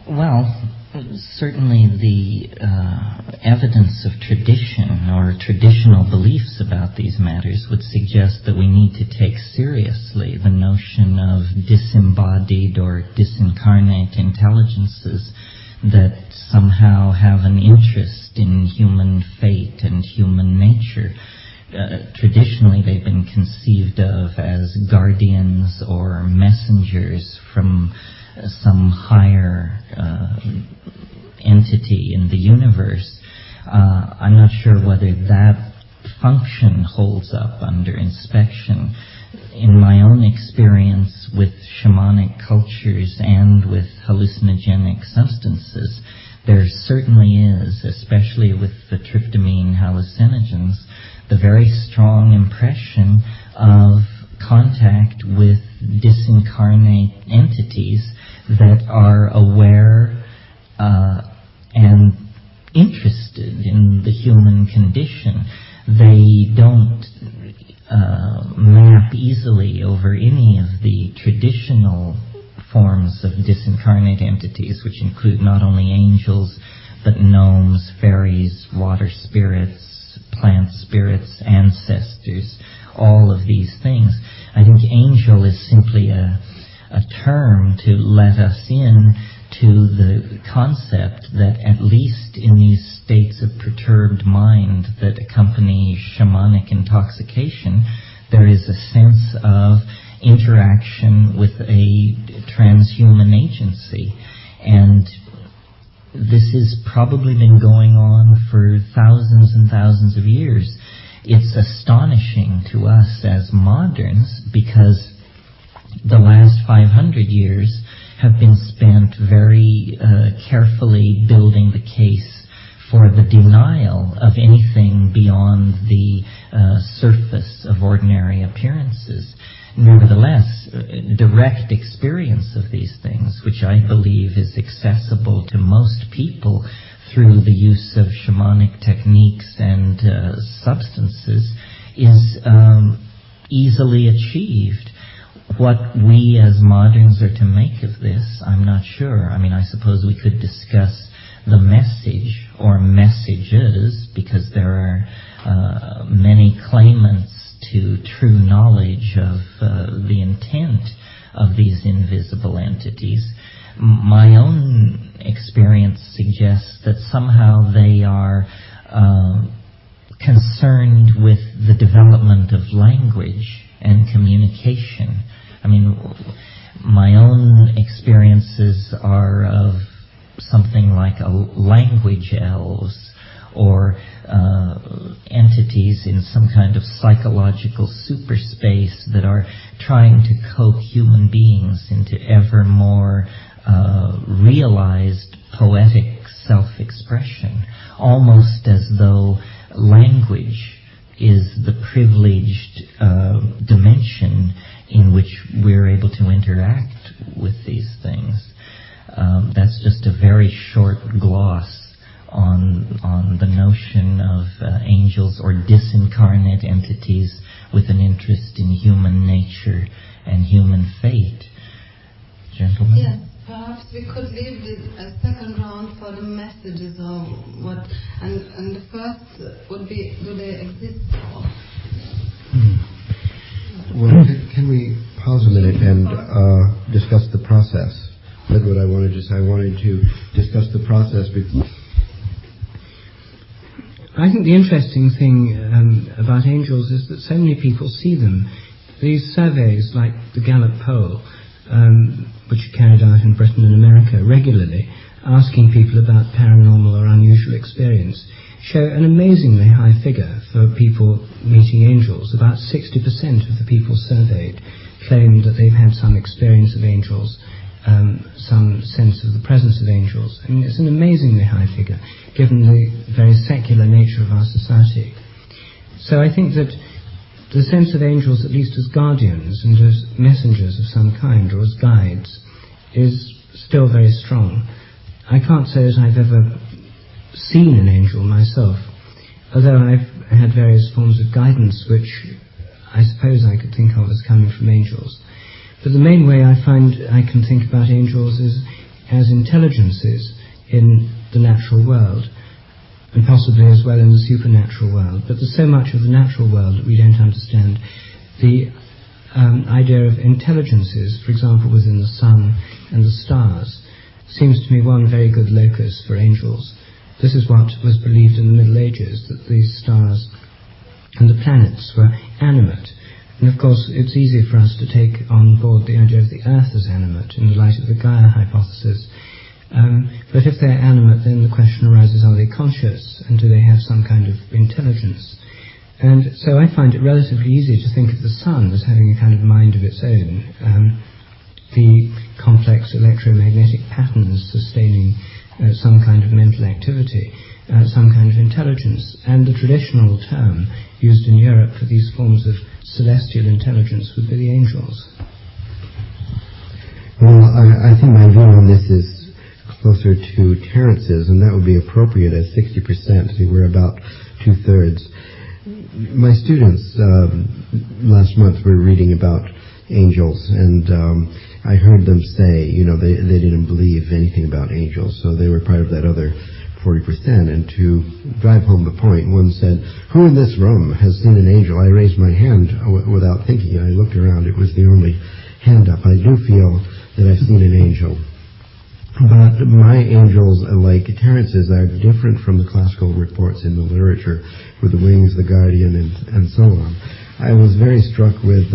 Well, certainly the evidence of tradition or traditional beliefs about these matters would suggest that we need to take seriously the notion of disembodied or disincarnate intelligences that somehow have an interest in human fate and human nature. Traditionally, they've been conceived of as guardians or messengers from some higher entity in the universe. I'm not sure whether that function holds up under inspection. In my own experience with shamanic cultures and with hallucinogenic substances, there certainly is, especially with the tryptamine hallucinogens, the very strong impression of contact with disincarnate entities that are aware and interested in the human condition. They don't map easily over any of the traditional forms of disincarnate entities, which include not only angels, but gnomes, fairies, water spirits, plant spirits, ancestors, all of these things. I think angel is simply a term to let us in to the concept that at least in these states of perturbed mind that accompany shamanic intoxication, there is a sense of interaction with a transhuman agency. And this has probably been going on for thousands and thousands of years. It's astonishing to us as moderns because the last 500 years have been spent very carefully building the case for the denial of anything beyond the surface of ordinary appearances. Nevertheless, direct experience of these things, which I believe is accessible to most people through the use of shamanic techniques and substances, is easily achieved. What we as moderns are to make of this, I'm not sure. I mean, I suppose we could discuss the message or messages, because there are many claimants to true knowledge of the intent of these invisible entities. My own experience suggests that somehow they are concerned with the development of language and communication. I mean, my own experiences are of something like a language elves or entities in some kind of psychological superspace that are trying to coax human beings into ever more realized poetic self-expression, almost as though language is the privileged dimension in which we're able to interact with these things. That's just a very short gloss on the notion of angels or disincarnate entities with an interest in human nature and human fate. Gentlemen? Yes, perhaps we could leave a second round for the messages or what, and the first would be, do they exist for? Well, can we pause a minute and discuss the process? That's what I wanted to say. I wanted to discuss the process before. I think the interesting thing about angels is that so many people see them. These surveys, like the Gallup poll, which are carried out in Britain and America regularly, asking people about paranormal or unusual experience, show an amazingly high figure for people meeting angels. About 60% of the people surveyed claim that they've had some experience of angels, some sense of the presence of angels. I mean, it's an amazingly high figure, given the very secular nature of our society. So I think that the sense of angels, at least as guardians and as messengers of some kind, or as guides, is still very strong. I can't say that I've ever seen an angel myself, although I've had various forms of guidance which I suppose I could think of as coming from angels. But the main way I find I can think about angels is as intelligences in the natural world, and possibly as well in the supernatural world. But there's so much of the natural world that we don't understand. The idea of intelligences, for example, within the sun and the stars, seems to me one very good locus for angels. This is what was believed in the Middle Ages, that these stars and the planets were animate. And of course it's easy for us to take on board the idea of the Earth as animate in the light of the Gaia hypothesis. But if they're animate, then the question arises, are they conscious, and do they have some kind of intelligence? And so I find it relatively easy to think of the sun as having a kind of mind of its own, the complex electromagnetic patterns sustaining some kind of mental activity, some kind of intelligence. And the traditional term used in Europe for these forms of celestial intelligence would be the angels. Well, I think my view on this is closer to Terence's, and that would be appropriate as 60%. We're about 2/3. My students last month were reading about angels, and I heard them say, they didn't believe anything about angels, so they were part of that other 40%. And to drive home the point, one said, "Who in this room has seen an angel?" I raised my hand without thinking. I looked around. It was the only hand up. I do feel that I've seen an angel. But my angels, like Terence's, are different from the classical reports in the literature with the wings, the guardian, and so on. I was very struck with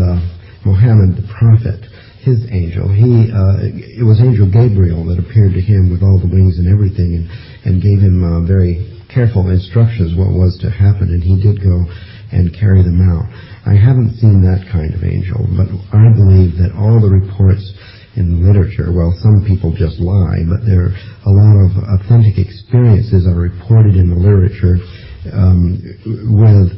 Mohammed the prophet, his angel. It was Angel Gabriel that appeared to him with all the wings and everything, and gave him very careful instructions what was to happen, and he did go and carry them out. I haven't seen that kind of angel, but I believe that all the reports in literature, well, some people just lie, but there are a lot of authentic experiences are reported in the literature with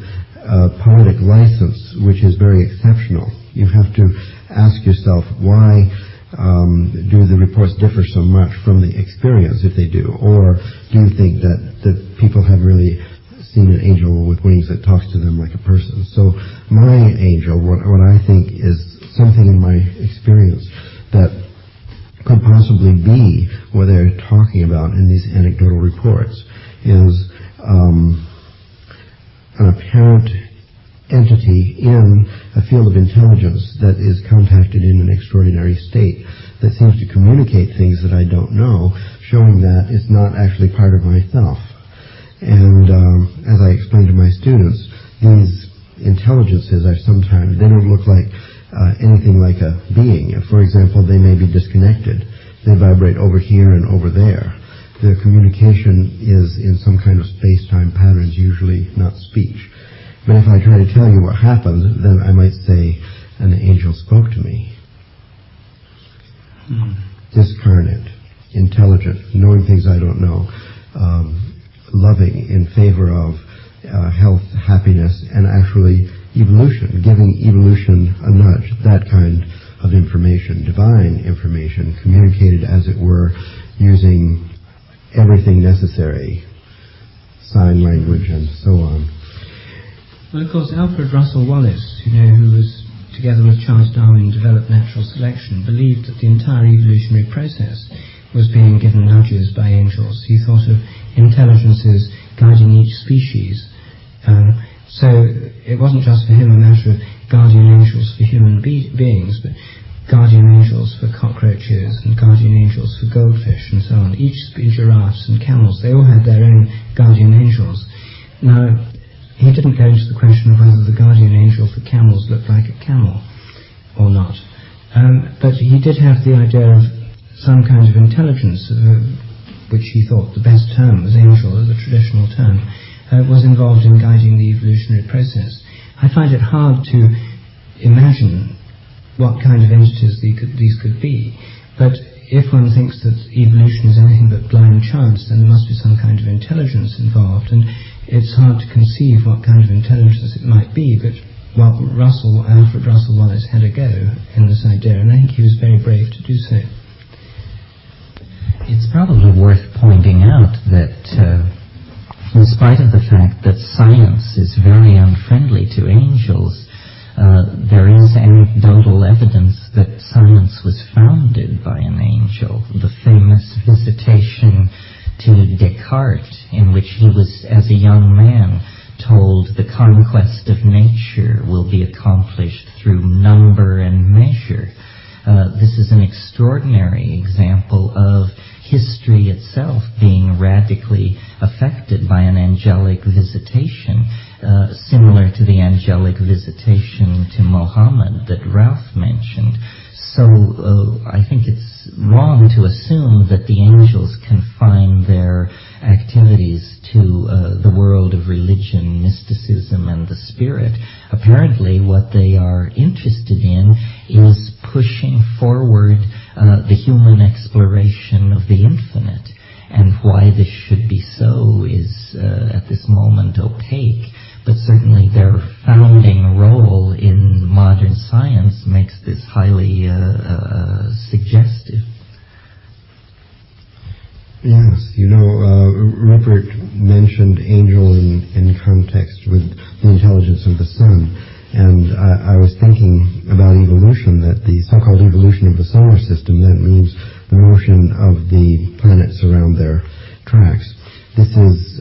poetic license, which is very exceptional. You have to ask yourself, why do the reports differ so much from the experience, if they do? Or do you think that people have really seen an angel with wings that talks to them like a person? So my angel, what I think is something in my experience that could possibly be what they're talking about in these anecdotal reports is an apparent entity in a field of intelligence that is contacted in an extraordinary state that seems to communicate things that I don't know, showing that it's not actually part of myself. And as I explained to my students, these intelligences are sometimes, they don't look like anything like a being. For example, they may be disconnected. They vibrate over here and over there. Their communication is in some kind of space-time patterns, usually not speech. But if I try to tell you what happened, then I might say an angel spoke to me. Discarnate, intelligent, knowing things I don't know, loving, in favor of health, happiness, and actually evolution, giving evolution a nudge, that kind of information, divine information, communicated, as it were, using everything necessary, sign language, and so on. Well, of course, Alfred Russel Wallace, who was, together with Charles Darwin, developed natural selection, believed that the entire evolutionary process was being given nudges by angels. He thought of intelligences guiding each species. So it wasn't just for him a matter of guardian angels for human beings, but guardian angels for cockroaches and guardian angels for goldfish and so on. Each giraffes and camels, they all had their own guardian angels. Now, he didn't go into the question of whether the guardian angel for camels looked like a camel or not. But he did have the idea of some kind of intelligence, which he thought the best term was angel, the traditional term, was involved in guiding the evolutionary process. I find it hard to imagine what kind of entities these could be, but if one thinks that evolution is anything but blind chance, then there must be some kind of intelligence involved, and it's hard to conceive what kind of intelligence it might be, but Alfred Russel Wallace had a go in this idea, and I think he was very brave to do so. It's probably worth pointing out that in spite of the fact that science is very unfriendly to angels, there is anecdotal evidence that science was founded by an angel. The famous visitation to Descartes, in which he was, as a young man, told the conquest of nature will be accomplished through number and measure. This is an extraordinary example of history itself being radically affected by an angelic visitation, similar to the angelic visitation to Mohammed that Ralph mentioned. So I think it's wrong to assume that the angels confine their activities to the world of religion, mysticism, and the spirit. Apparently what they are interested in is pushing forward the human exploration of the infinite. And why this should be so is at this moment opaque. But certainly their founding role in modern science makes this highly suggestive. Yes, Rupert mentioned angel in context with the intelligence of the sun, and I was thinking about evolution, that the so-called evolution of the solar system, that means the motion of the planets around their tracks. This is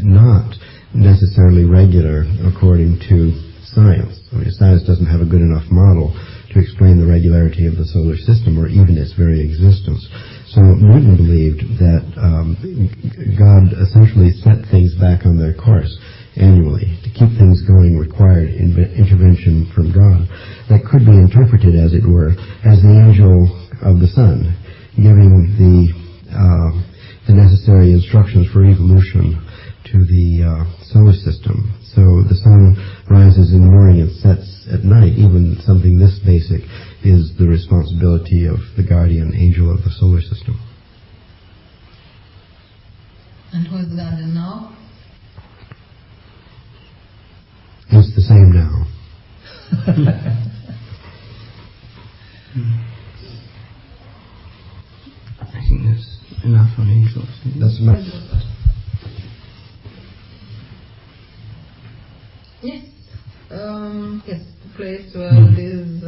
not necessarily regular according to science. I mean, science doesn't have a good enough model to explain the regularity of the solar system or even its very existence. So Newton believed that God essentially set things back on their course annually. To keep things going required intervention from God that could be interpreted, as it were, as the angel of the sun, giving the necessary instructions for evolution to the solar system. So the sun rises in the morning and sets at night. Even something this basic is the responsibility of the guardian angel of the solar system. And who is the guardian now? It's the same now. I think that's enough on angels. That's much. Yes. Yes, the place where these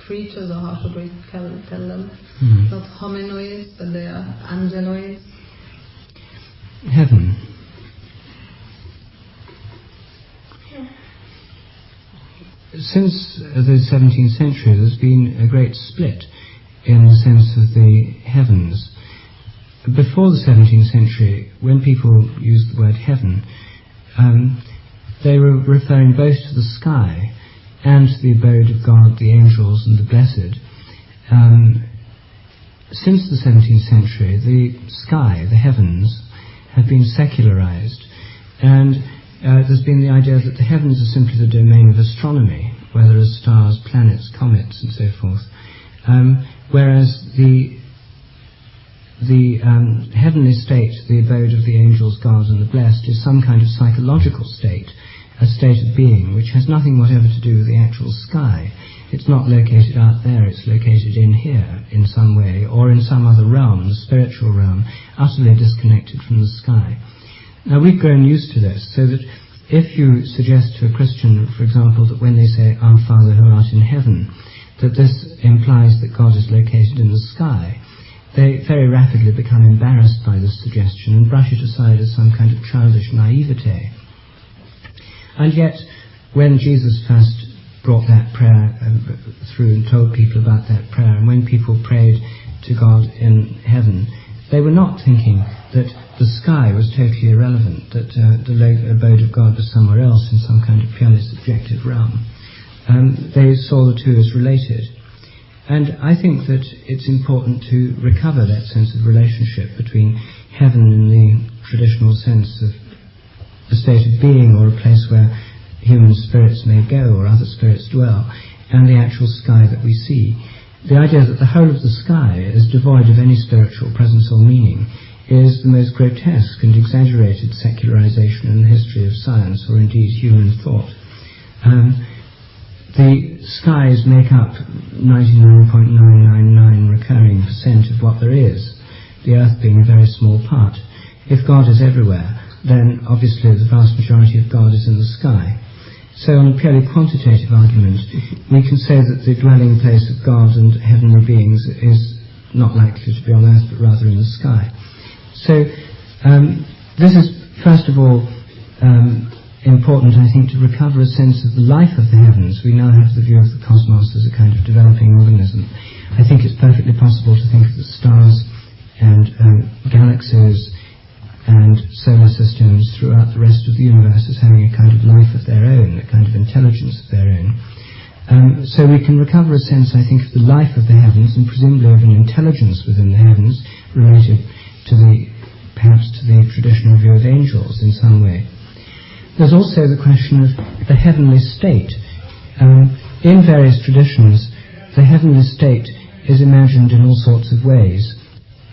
creatures, or how should we tell them, not hominoids, but they are angeloids. Heaven. Since the 17th century, there's been a great split in the sense of the heavens. Before the 17th century, when people used the word heaven, they were referring both to the sky and to the abode of God, the angels, and the blessed. Since the 17th century, the sky, the heavens, have been secularized, and there's been the idea that the heavens are simply the domain of astronomy, where there are stars, planets, comets, and so forth. Whereas the heavenly state, the abode of the angels, God, and the blessed, is some kind of psychological state, a state of being which has nothing whatever to do with the actual sky. It's not located out there, it's located in here in some way, or in some other realm, the spiritual realm, utterly disconnected from the sky. Now we've grown used to this, so that if you suggest to a Christian, for example, that when they say, Our Father who art in heaven, that this implies that God is located in the sky, they very rapidly become embarrassed by this suggestion and brush it aside as some kind of childish naivete. And yet, when Jesus first brought that prayer through and told people about that prayer, and when people prayed to God in heaven, they were not thinking that the sky was totally irrelevant, that the abode of God was somewhere else in some kind of purely subjective realm. They saw the two as related. And I think that it's important to recover that sense of relationship between heaven in the traditional sense of a state of being or a place where human spirits may go or other spirits dwell, and the actual sky that we see. The idea that the whole of the sky is devoid of any spiritual presence or meaning is the most grotesque and exaggerated secularization in the history of science, or indeed human thought. The skies make up 99.999% recurring of what there is, the earth being a very small part. If God is everywhere, then obviously the vast majority of God is in the sky. So on a purely quantitative argument, we can say that the dwelling place of God and heavenly beings is not likely to be on Earth, but rather in the sky. So this is, first of all, important, I think, to recover a sense of the life of the heavens. We now have the view of the cosmos as a kind of developing organism. I think it's perfectly possible to think of the stars and galaxies and solar systems throughout the rest of the universe as having a kind of life of their own, a kind of intelligence of their own. So we can recover a sense, I think, of the life of the heavens, and presumably of an intelligence within the heavens related to perhaps to the traditional view of angels in some way. There's also the question of the heavenly state. In various traditions, the heavenly state is imagined in all sorts of ways.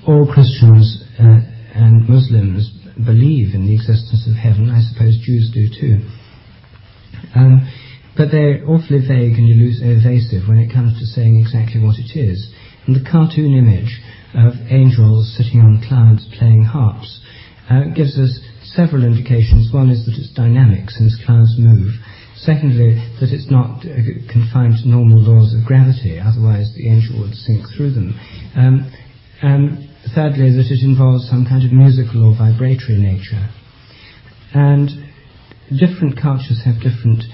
All Christians and Muslims believe in the existence of heaven. I suppose Jews do too. But they're awfully vague and evasive when it comes to saying exactly what it is. And the cartoon image of angels sitting on clouds playing harps gives us several indications. One is that it's dynamic, since clouds move. Secondly, that it's not confined to normal laws of gravity, otherwise the angel would sink through them. And thirdly, that it involves some kind of musical or vibratory nature. And different cultures have different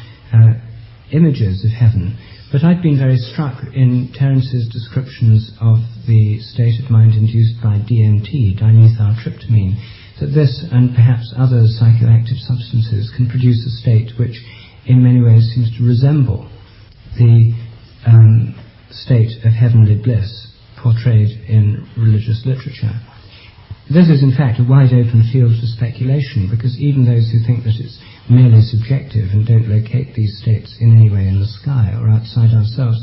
images of heaven, but I've been very struck in Terence's descriptions of the state of mind induced by DMT, dimethyltryptamine, that this and perhaps other psychoactive substances can produce a state which in many ways seems to resemble the state of heavenly bliss portrayed in religious literature. This is in fact a wide open field for speculation, because even those who think that it's merely subjective and don't locate these states in any way in the sky or outside ourselves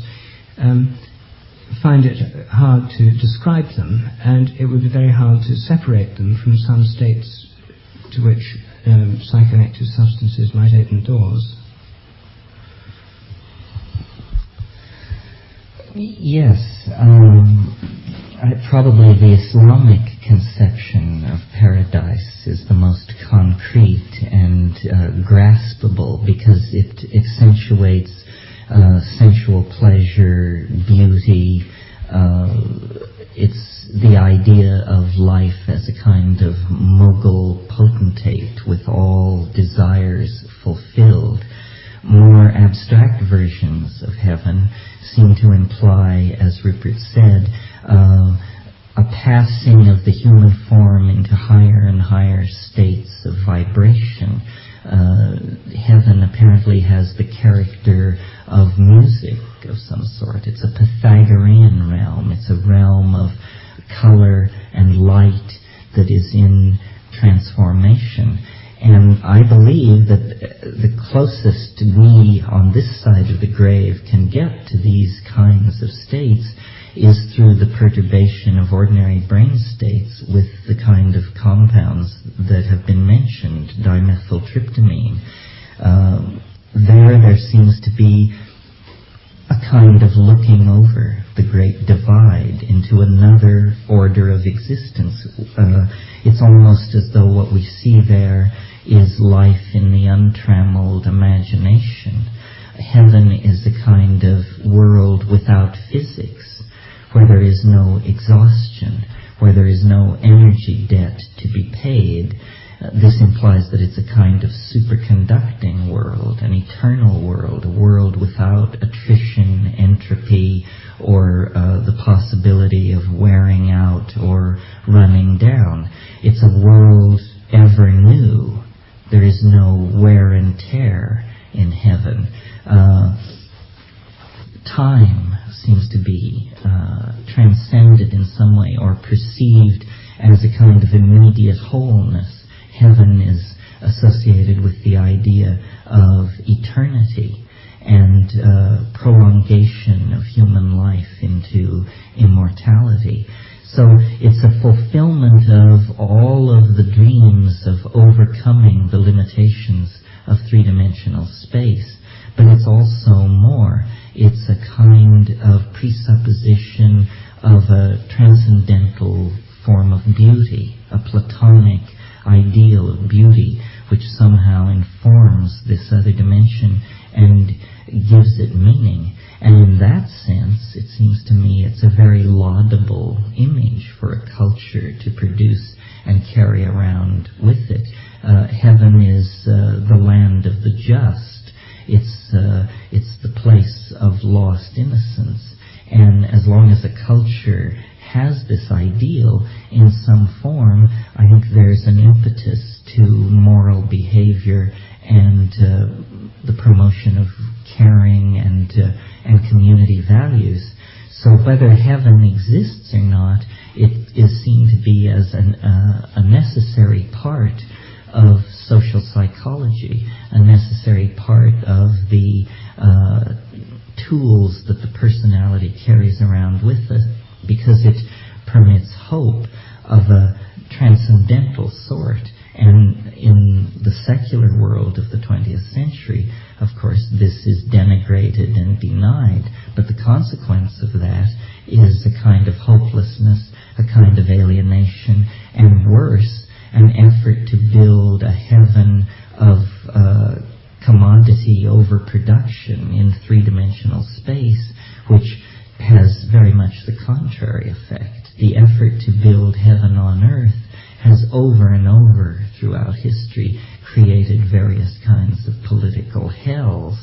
find it hard to describe them, and it would be very hard to separate them from some states to which psychoactive substances might open doors. Yes, probably the Islamic conception of paradise is the most concrete and graspable, because it accentuates sensual pleasure, beauty. It's the idea of life as a kind of mogul potentate with all desires fulfilled. More abstract versions of heaven seem to imply, as Rupert said, a passing of the human form into higher and higher states of vibration. Heaven apparently has the character of music of some sort. It's a Pythagorean realm. It's a realm of color and light that is in transformation. And I believe that the closest we on this side of the grave can get to these kinds of states is through the perturbation of ordinary brain states with the kind of compounds that have been mentioned, dimethyltryptamine. There seems to be a kind of looking over the great divide into another order of existence. It's almost as though what we see there is life in the untrammeled imagination. Heaven is a kind of world without physics, where there is no exhaustion, where there is no energy debt to be paid. This implies that it's a kind of superconducting world, an eternal world, a world without attrition, entropy, or the possibility of wearing out or running down. It's a world ever new. There is no wear and tear in heaven. Time seems to be transcended in some way, or perceived as a kind of immediate wholeness. Heaven is associated with the idea of eternity and prolongation of human life into immortality. So it's a fulfillment of all of the dreams of overcoming the limitations of three-dimensional space. But it's also more. It's a kind of presupposition of a transcendental form of beauty, a Platonic ideal of beauty, which somehow informs this other dimension and gives it meaning. And in that sense, it seems to me it's a very laudable image for a culture to produce and carry around with it. Heaven is the land of the just. It's the place of lost innocence. And as long as a culture has this ideal in some form, I think there's an impetus to moral behavior and the promotion of caring and community values. So whether heaven exists or not, it is seen to be as a necessary part of social psychology, a necessary part of the tools that the personality carries around with it, because it permits hope of a transcendental sort. And in the secular world of the 20th century, of course, this is denigrated and denied, but the consequence of that is a kind of hopelessness, a kind of alienation, and worse, an effort to build a heaven of commodity overproduction in three-dimensional space, which has very much the contrary effect. The effort to build heaven on earth has over and over throughout history created various kinds of political hells.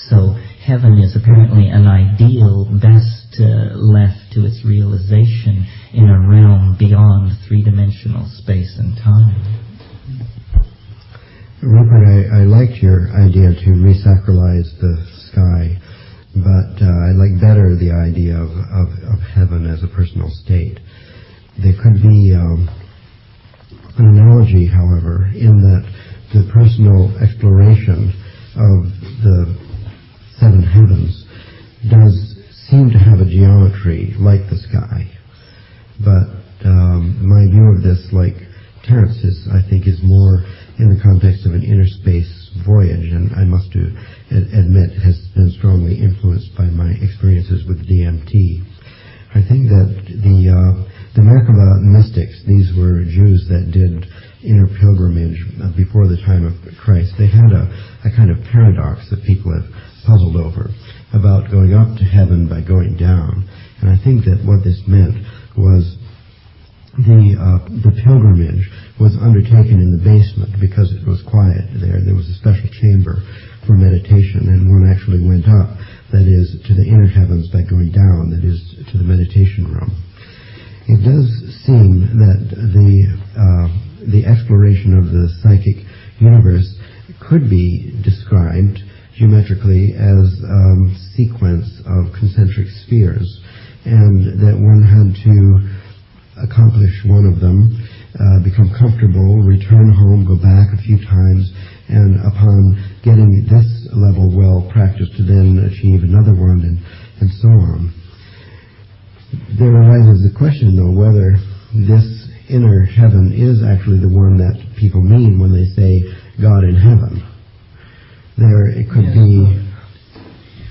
So heaven is apparently an ideal best left to its realization in a realm beyond three-dimensional space and time. Rupert, I liked your idea to resacralize the sky, but I like better the idea of heaven as a personal state. There could be an analogy, however, in that the personal exploration of the seven heavens does seem to have a geometry like the sky. But my view of this, like Terence's, I think is more in the context of an inner space voyage, and I must admit has been strongly influenced by my experiences with DMT. I think that the Merkaba mystics, these were Jews that did inner pilgrimage before the time of Christ. They had a kind of paradox that people have puzzled over about going up to heaven by going down. And I think that what this meant was the pilgrimage was undertaken in the basement because it was quiet there. There was a special chamber for meditation, and one actually went up, that is, to the inner heavens by going down, that is, to the meditation room. It does seem that the exploration of the psychic universe could be described geometrically as a sequence of concentric spheres, and that one had to accomplish one of them, become comfortable, return home, go back a few times, and upon getting this level well practiced to then achieve another one, and so on. There arises the question, though, whether this inner heaven is actually the one that people mean when they say God in heaven. There it could be...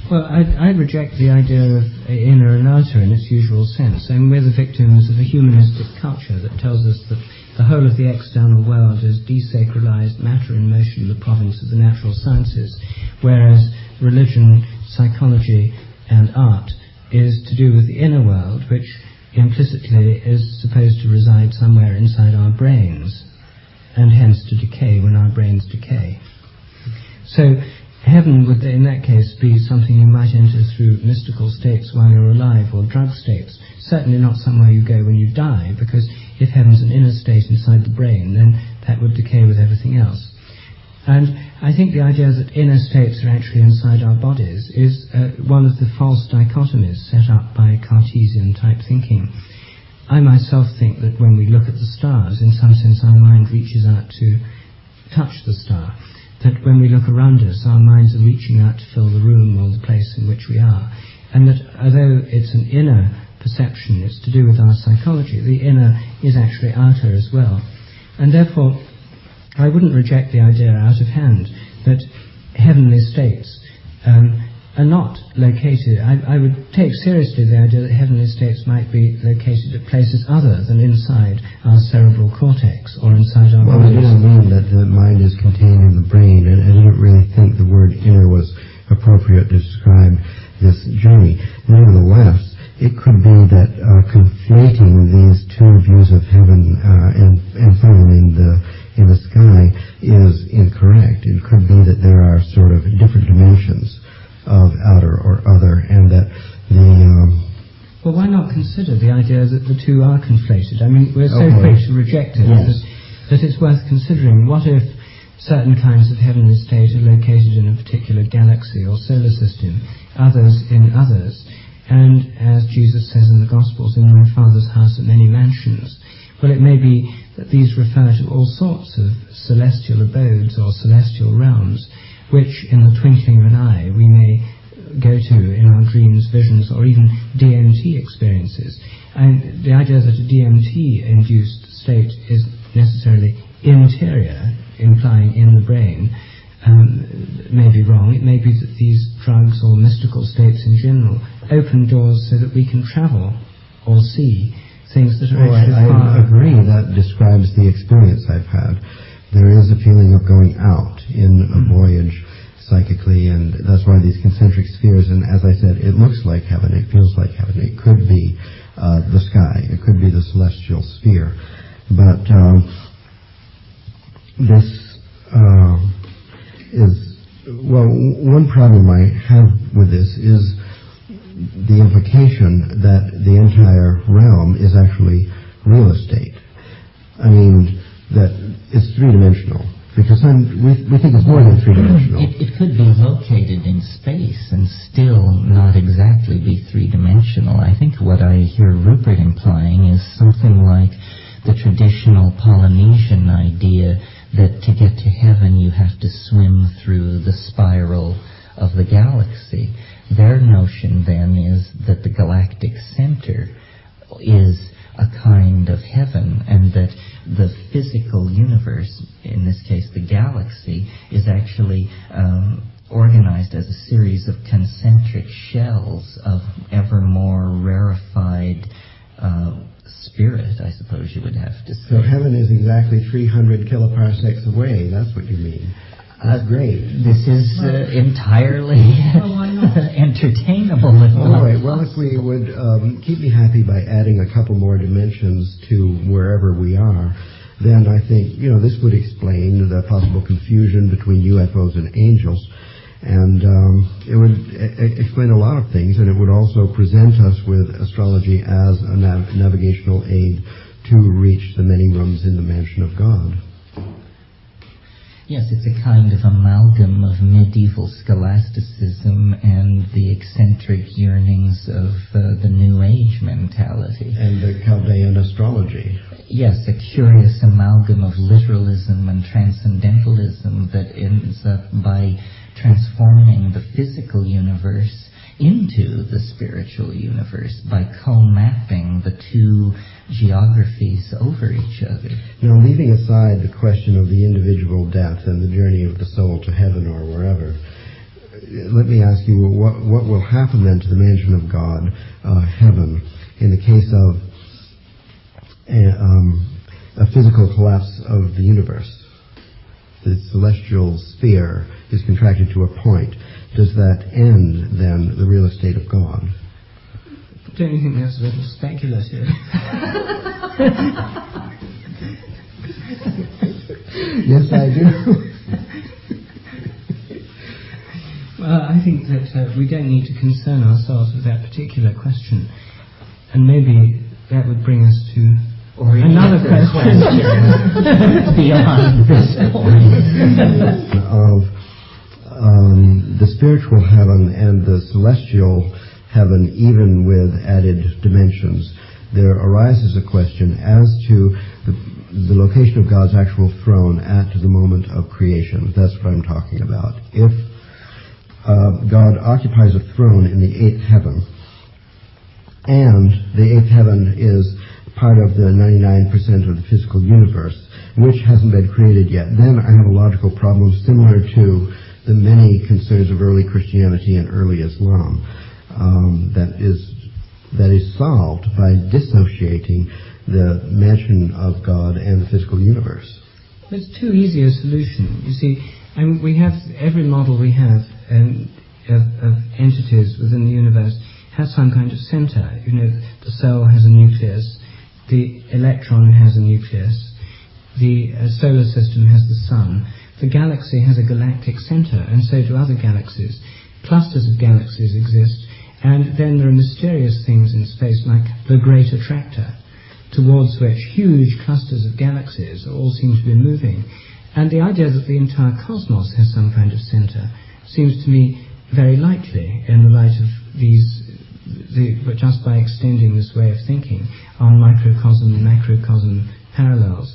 Well, I reject the idea of inner and outer in its usual sense. I mean, we're the victims of a humanistic culture that tells us that the whole of the external world is desacralized matter in motion, the province of the natural sciences, whereas religion, psychology, and art is to do with the inner world, which implicitly is supposed to reside somewhere inside our brains, and hence to decay when our brains decay. So heaven would, in that case, be something you might enter through mystical states while you're alive, or drug states. Certainly not somewhere you go when you die, because if heaven's an inner state inside the brain, then that would decay with everything else. And I think the idea that inner states are actually inside our bodies is one of the false dichotomies set up by Cartesian-type thinking. I myself think that when we look at the stars, in some sense our mind reaches out to touch the star. That when we look around us, our minds are reaching out to fill the room or the place in which we are. And that although it's an inner perception, it's to do with our psychology, the inner is actually outer as well. And therefore, I wouldn't reject the idea out of hand that heavenly states are not located. I would take seriously the idea that heavenly states might be located at places other than inside our cerebral cortex or inside our bodies. Well, I didn't mean that the mind is contained in the brain, and I didn't really think the word inner was appropriate to describe this journey. Nevertheless, it could be that conflating these two views of heaven and fallen in the sky is incorrect. It could be that there are sort of different dimensions of outer or other, and that Well, why not consider the idea that the two are conflated? I mean, we're so quick to reject it that it's worth considering. What if certain kinds of heavenly state are located in a particular galaxy or solar system, others in others, and as Jesus says in the Gospels, in my Father's house are many mansions. Well, it may be that these refer to all sorts of celestial abodes or celestial realms, which in the twinkling of an eye we may go to in our dreams, visions, or even DMT experiences. And the idea that a DMT-induced state is necessarily interior, implying in the brain, may be wrong. It may be that these drugs or mystical states in general open doors so that we can travel or see things that are actually far. I agree. That describes the experience I've had. There is a feeling of going out in a voyage psychically, and that's why these concentric spheres, and as I said, it looks like heaven, it feels like heaven. It could be the sky, it could be the celestial sphere. But this is, well, one problem I have with this is the implication that the entire realm is actually real estate. I mean, that it's three-dimensional. Because we think it's more than three-dimensional. It could be located in space and still not exactly be three-dimensional. I think what I hear Rupert implying is something like the traditional Polynesian idea that to get to heaven you have to swim through the spiral of the galaxy. Their notion then is that the galactic center is a kind of heaven, and that the physical universe, in this case the galaxy, is actually organized as a series of concentric shells of ever more rarefied spirit, I suppose you would have to say. So heaven is exactly 300 kiloparsecs away, that's what you mean. That's great. This is entirely entertainable. All right, well, if we would keep me happy by adding a couple more dimensions to wherever we are, then I think, this would explain the possible confusion between UFOs and angels, and it would explain a lot of things, and it would also present us with astrology as a navigational aid to reach the many rooms in the mansion of God. Yes, it's a kind of amalgam of medieval scholasticism and the eccentric yearnings of the New Age mentality. And the Chaldean astrology. Yes, a curious amalgam of literalism and transcendentalism that ends up by transforming the physical universe into the spiritual universe by co-mapping the two geographies over each other. Now, leaving aside the question of the individual death and the journey of the soul to heaven or wherever, let me ask you, what will happen then to the mansion of God, heaven, in the case of a physical collapse of the universe? The celestial sphere is contracted to a point. Does that end, then, the real estate of God? Don't you think that's a little speculative? Yes, I do. Well, I think that we don't need to concern ourselves with that particular question. And maybe that would bring us to another question. Beyond this point. Of the spiritual heaven and the celestial heaven, even with added dimensions, there arises a question as to the location of God's actual throne at the moment of creation. That's what I'm talking about. If God occupies a throne in the eighth heaven, and the eighth heaven is part of the 99% of the physical universe, which hasn't been created yet, then I have a logical problem similar to the many concerns of early Christianity and early Islam that is solved by dissociating the mansion of God and the physical universe. It's too easy a solution. You see, we have every model we have of entities within the universe has some kind of center. You know, the cell has a nucleus, the electron has a nucleus, the solar system has the sun, the galaxy has a galactic center, and so do other galaxies. Clusters of galaxies exist, and then there are mysterious things in space like the Great Attractor, towards which huge clusters of galaxies all seem to be moving. And the idea that the entire cosmos has some kind of center seems to me very likely in the light of but just by extending this way of thinking on microcosm and macrocosm parallels.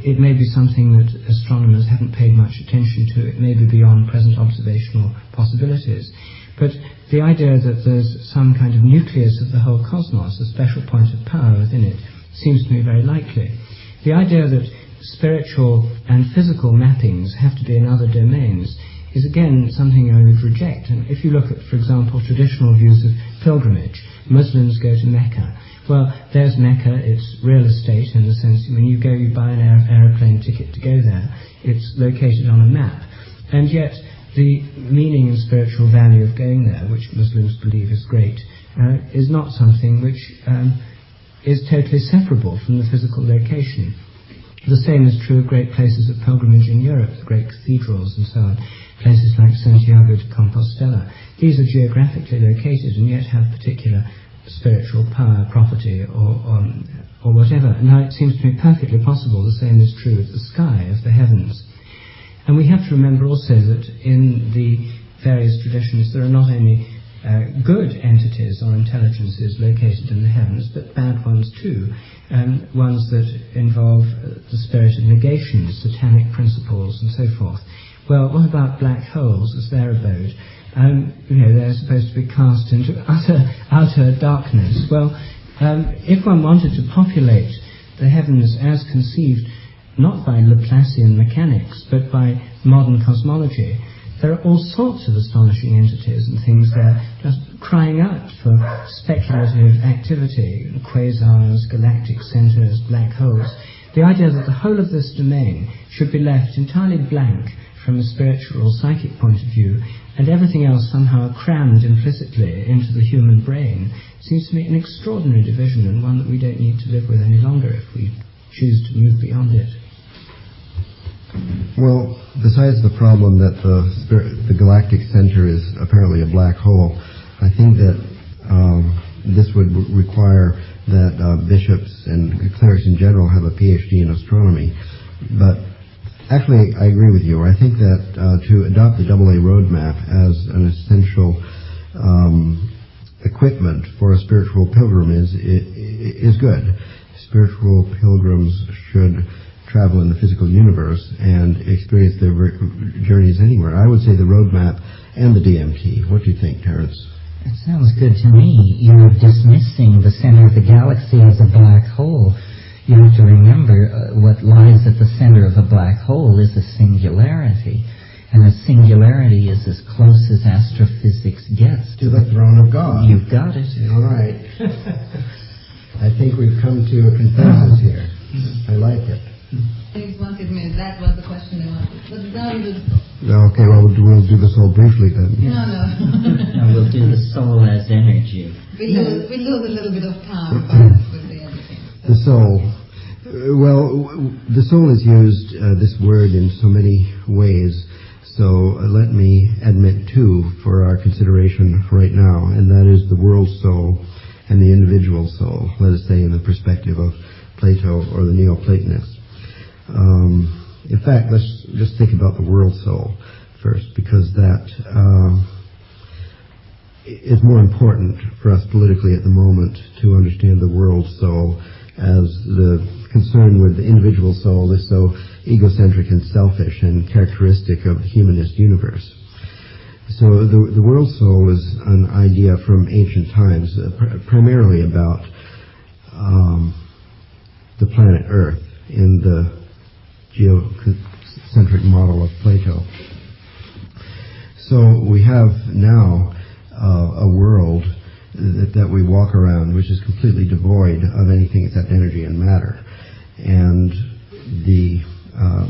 It may be something that astronomers haven't paid much attention to. It may be beyond present observational possibilities. But the idea that there's some kind of nucleus of the whole cosmos, a special point of power within it, seems to me very likely. The idea that spiritual and physical mappings have to be in other domains is again something I would reject. And if you look at, for example, traditional views of pilgrimage, Muslims go to Mecca. Well, there's Mecca, it's real estate in the sense, when you go, you buy an aeroplane ticket to go there. It's located on a map. And yet, the meaning and spiritual value of going there, which Muslims believe is great, is not something which is totally separable from the physical location. The same is true of great places of pilgrimage in Europe, the great cathedrals and so on, places like Santiago de Compostela. These are geographically located and yet have particular spiritual power, property, or whatever. Now it seems to me perfectly possible the same is true of the sky, of the heavens. And we have to remember also that in the various traditions there are not only good entities or intelligences located in the heavens, but bad ones too, ones that involve the spirit of negation, satanic principles and so forth. Well, what about black holes as their abode? They're supposed to be cast into utter darkness. Well, if one wanted to populate the heavens as conceived, not by Laplacian mechanics, but by modern cosmology, there are all sorts of astonishing entities and things there just crying out for speculative activity, quasars, galactic centers, black holes. The idea that the whole of this domain should be left entirely blank from a spiritual or psychic point of view, and everything else somehow crammed implicitly into the human brain, seems to me an extraordinary division, and one that we don't need to live with any longer if we choose to move beyond it. Well, besides the problem that the galactic center is apparently a black hole, I think that this would require that bishops and clerics in general have a PhD in astronomy. But actually, I agree with you. I think that to adopt the AA roadmap as an essential equipment for a spiritual pilgrim is good. Spiritual pilgrims should travel in the physical universe and experience their journeys anywhere. I would say the roadmap and the DMT. What do you think, Terence? It sounds good to me. You're dismissing the center of the galaxy as a black hole. You have to remember what lies at the center of a black hole is a singularity. And a singularity is as close as astrophysics gets to the throne of God. You've got it. All right. I think we've come to a consensus here. I like it. They wanted me, that was the question they wanted. But now you do the soul. Okay, well, we'll do the soul briefly then. No. No, we'll do the soul as energy. We lose a little bit of time with the editing. The soul. Well, the soul is used, this word, in so many ways. So let me admit two for our consideration right now, and that is the world soul and the individual soul, let us say in the perspective of Plato or the Neoplatonists. In fact, let's just think about the world soul first, because that is more important for us politically at the moment to understand the world soul as the concern with the individual soul is so egocentric and selfish and characteristic of the humanist universe. So the world soul is an idea from ancient times, primarily about the planet Earth in the geocentric model of Plato. So we have now a world that we walk around which is completely devoid of anything except energy and matter. And the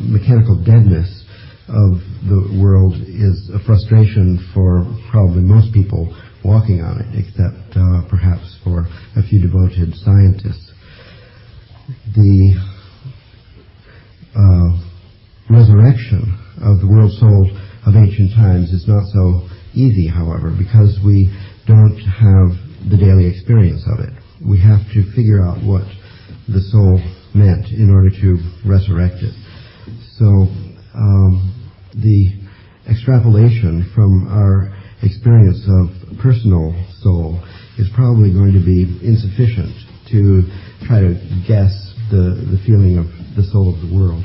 mechanical deadness of the world is a frustration for probably most people walking on it, except perhaps for a few devoted scientists. The resurrection of the world soul of ancient times is not so easy, however, because we don't have the daily experience of it. We have to figure out what the soul meant in order to resurrect it. So the extrapolation from our experience of personal soul is probably going to be insufficient to try to guess the feeling of the soul of the world.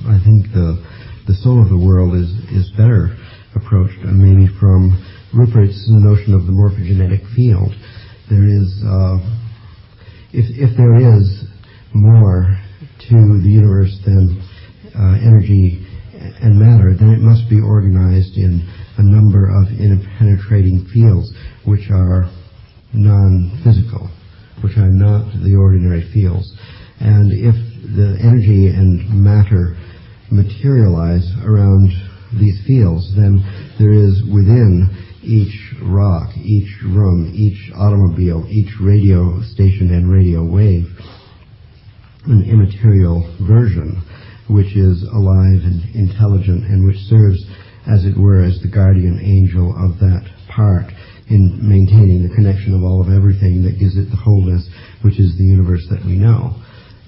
I think the soul of the world is better approached, and maybe from Rupert's notion of the morphogenetic field. There is, if there is more to the universe than energy and matter, then it must be organized in a number of interpenetrating fields which are non-physical, which are not the ordinary fields. And if the energy and matter materialize around these fields, then there is within each rock, each room, each automobile, each radio station and radio wave an immaterial version which is alive and intelligent and which serves, as it were, as the guardian angel of that part in maintaining the connection of all of everything that gives it the wholeness which is the universe that we know.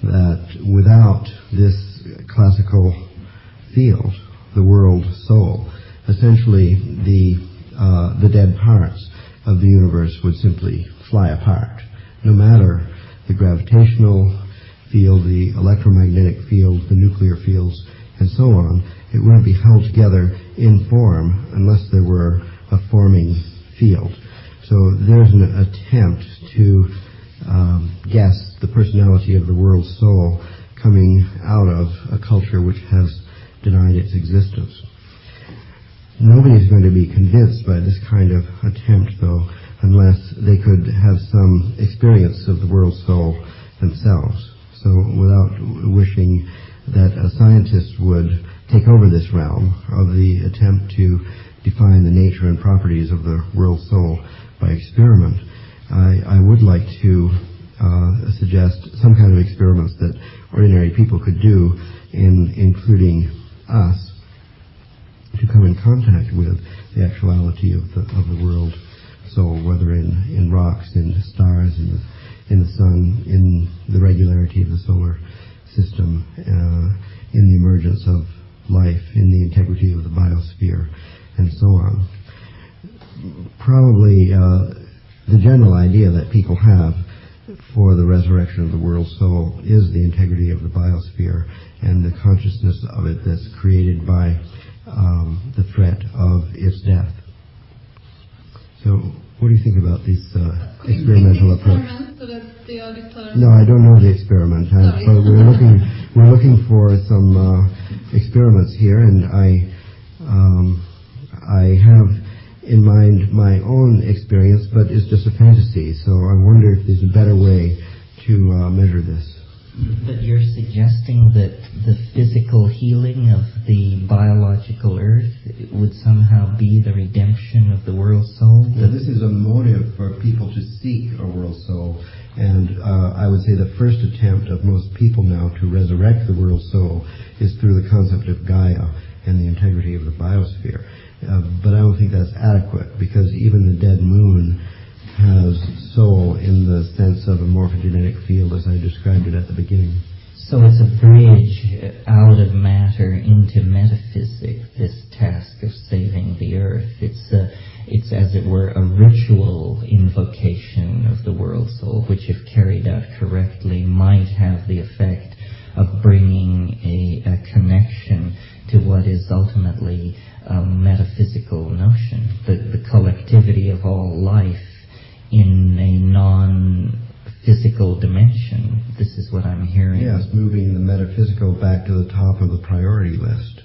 That without this classical field, the world soul, essentially the dead parts of the universe would simply fly apart. No matter the gravitational field, the electromagnetic field, the nuclear fields, and so on, it wouldn't be held together in form unless there were a forming field. So there's an attempt to guess the personality of the world soul coming out of a culture which has denied its existence. Nobody's going to be convinced by this kind of attempt, though, unless they could have some experience of the world soul themselves. So without wishing that a scientist would take over this realm of the attempt to define the nature and properties of the world soul by experiment, I would like to suggest some kind of experiments that ordinary people could do, including us, to come in contact with the actuality of the world soul, whether in rocks, in stars, in the sun, in the regularity of the solar system, in the emergence of life, in the integrity of the biosphere, and so on. Probably the general idea that people have for the resurrection of the world soul is the integrity of the biosphere and the consciousness of it that's created by the threat of its death. So, what do you think about this experimental approach? No, I don't know the experiment. But we're looking for some experiments here, and I have in mind my own experience, but it's just a fantasy. So I wonder if there's a better way to measure this. But you're suggesting that the physical healing of the biological earth would somehow be the redemption of the world soul? Well, this is a motive for people to seek a world soul, and I would say the first attempt of most people now to resurrect the world soul is through the concept of Gaia and the integrity of the biosphere. But I don't think that's adequate, because even the dead moon has soul in the sense of a morphogenetic field as I described it at the beginning. So it's a bridge out of matter into metaphysics, this task of saving the earth. It's as it were a ritual invocation of the world soul, which if carried out correctly might have the effect of bringing a connection to what is ultimately a metaphysical notion, the collectivity of all life in a non-physical dimension. This is what I'm hearing. Yes, moving the metaphysical back to the top of the priority list.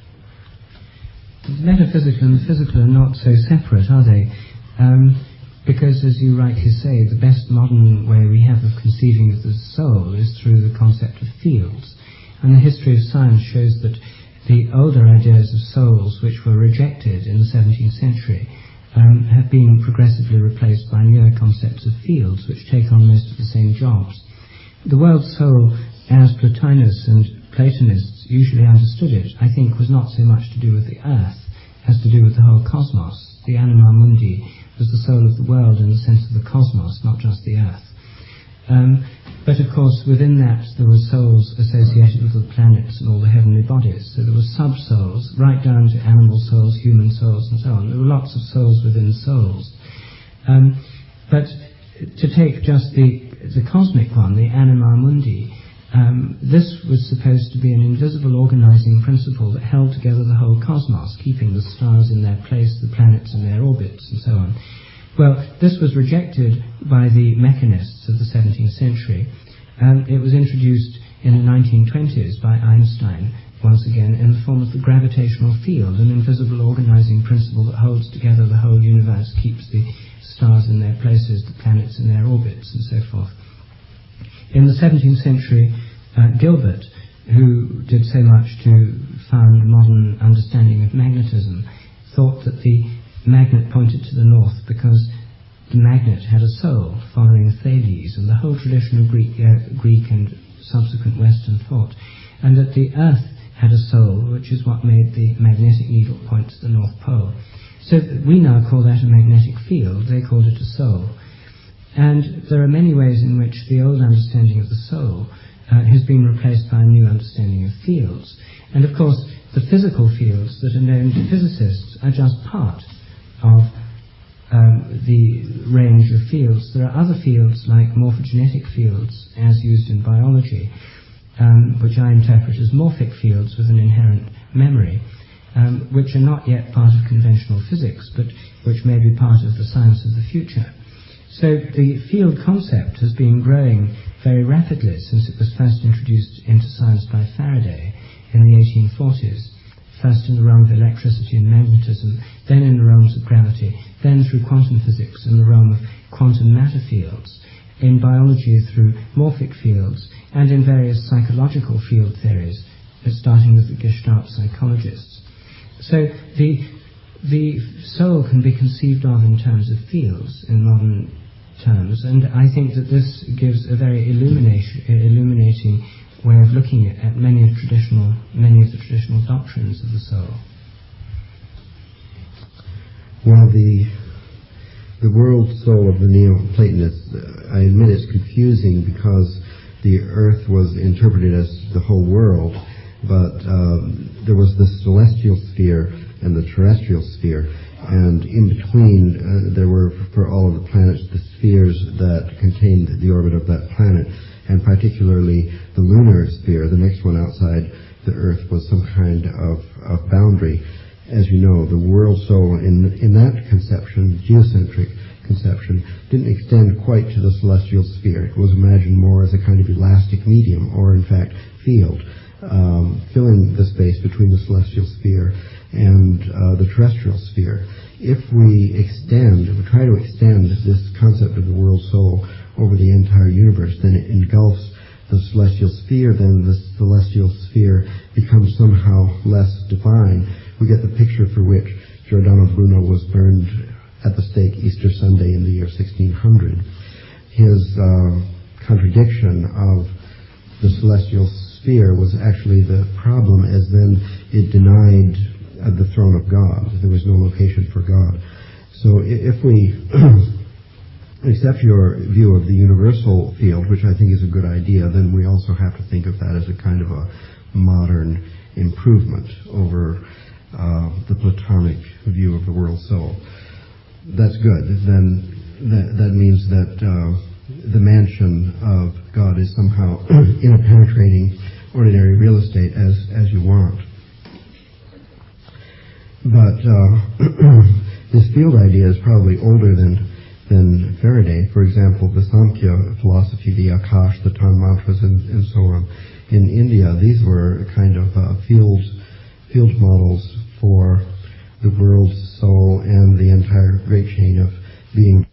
The metaphysical and the physical are not so separate, are they? Because, as you rightly say, the best modern way we have of conceiving of the soul is through the concept of fields. And the history of science shows that the older ideas of souls, which were rejected in the 17th century, have been progressively replaced by newer concepts of fields, which take on most of the same jobs. The world soul, as Plotinus and Platonists usually understood it, I think was not so much to do with the earth as to do with the whole cosmos. The anima mundi was the soul of the world in the sense of the cosmos, not just the earth. But of course within that there were souls associated with the planets and all the heavenly bodies. So there were sub-souls, right down to animal souls, human souls and so on. There were lots of souls within souls. But to take just the cosmic one, the anima mundi, this was supposed to be an invisible organizing principle that held together the whole cosmos, keeping the stars in their place, the planets in their orbits and so on. Well, this was rejected by the mechanists of the 17th century, and it was introduced in the 1920s by Einstein, once again, in the form of the gravitational field, an invisible organizing principle that holds together the whole universe, keeps the stars in their places, the planets in their orbits, and so forth. In the 17th century, Gilbert, who did so much to found modern understanding of magnetism, thought that the magnet pointed to the north because the magnet had a soul, following Thales and the whole tradition of Greek and subsequent Western thought, and that the earth had a soul, which is what made the magnetic needle point to the North Pole. So we now call that a magnetic field, they called it a soul. And there are many ways in which the old understanding of the soul has been replaced by a new understanding of fields. And of course, the physical fields that are known to physicists are just part of the range of fields. There are other fields like morphogenetic fields, as used in biology, which I interpret as morphic fields with an inherent memory, which are not yet part of conventional physics, but which may be part of the science of the future. So the field concept has been growing very rapidly since it was first introduced into science by Faraday in the 1840s. First in the realm of electricity and magnetism, then in the realms of gravity, then through quantum physics in the realm of quantum matter fields, in biology through morphic fields, and in various psychological field theories, starting with the Gestalt psychologists. So the soul can be conceived of in terms of fields in modern terms, and I think that this gives a very illuminating way of looking at many of the traditional doctrines of the soul. Well, the world soul of the Neoplatonists, I admit it's confusing because the earth was interpreted as the whole world, but there was the celestial sphere and the terrestrial sphere, and in between there were, for all of the planets, the spheres that contained the orbit of that planet, and particularly the lunar sphere, the next one outside the Earth, was some kind of boundary. As you know, the world soul in that conception, geocentric conception, didn't extend quite to the celestial sphere. It was imagined more as a kind of elastic medium, or in fact field, filling the space between the celestial sphere and the terrestrial sphere. If we try to extend this concept of the world soul over the entire universe, then it engulfs the celestial sphere, then the celestial sphere becomes somehow less divine. We get the picture for which Giordano Bruno was burned at the stake Easter Sunday in the year 1600. His contradiction of the celestial sphere was actually the problem, as then it denied the throne of God. There was no location for God. So if we accept your view of the universal field, which I think is a good idea, then we also have to think of that as a kind of a modern improvement over the Platonic view of the world soul. That's good. Then that means that the mansion of God is somehow in a penetrating ordinary real estate as you want. But this field idea is probably older than Faraday. For example, the Samkhya philosophy, the Akash, the Tanmatras, and so on. In India, these were kind of field models for the world soul and the entire great chain of being.